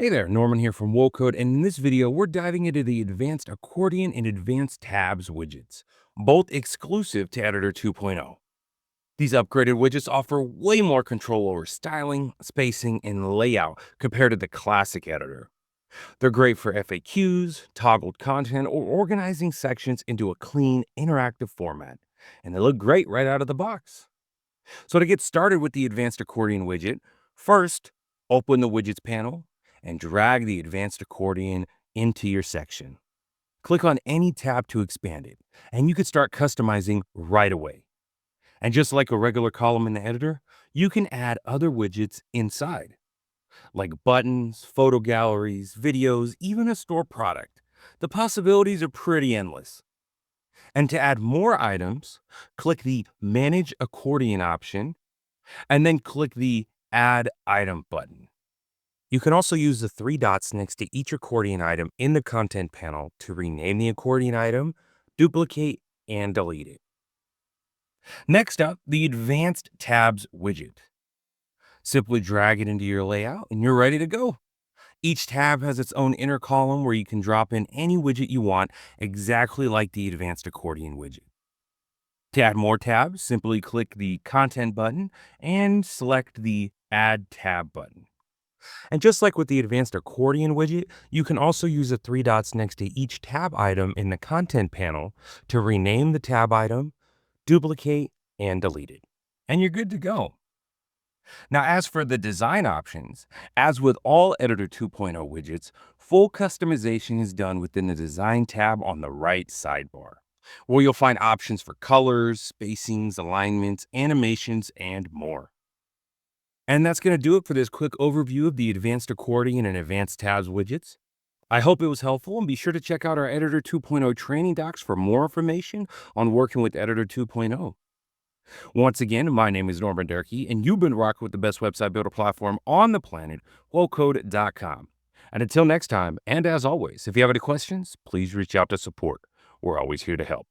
Hey there, Norman here from Code, and in this video, we're diving into the Advanced Accordion and Advanced Tabs widgets, both exclusive to Editor 2.0. These upgraded widgets offer way more control over styling, spacing, and layout compared to the classic editor. They're great for FAQs, toggled content, or organizing sections into a clean, interactive format, and they look great right out of the box. So to get started with the Advanced Accordion widget, first, open the Widgets panel and drag the Advanced Accordion into your section. Click on any tab to expand it, and you can start customizing right away. And just like a regular column in the editor, you can add other widgets inside, like buttons, photo galleries, videos, even a store product. The possibilities are pretty endless. And to add more items, click the Manage Accordion option, and then click the Add Item button. You can also use the three dots next to each accordion item in the content panel to rename the accordion item, duplicate, and delete it. Next up, the Advanced Tabs widget. Simply drag it into your layout and you're ready to go. Each tab has its own inner column where you can drop in any widget you want, exactly like the Advanced Accordion widget. To add more tabs, simply click the Content button and select the Add Tab button. And just like with the Advanced Accordion widget, you can also use the three dots next to each tab item in the Content panel to rename the tab item, duplicate, and delete it. And you're good to go. Now, as for the design options, as with all Editor 2.0 widgets, full customization is done within the Design tab on the right sidebar, where you'll find options for colors, spacings, alignments, animations, and more. And that's going to do it for this quick overview of the Advanced Accordion and Advanced Tabs widgets. I hope it was helpful, and be sure to check out our Editor 2.0 training docs for more information on working with Editor 2.0. Once again, my name is Norman Durkee, and you've been rocking with the best website builder platform on the planet, WellCode.com. And until next time, and as always, if you have any questions, please reach out to support. We're always here to help.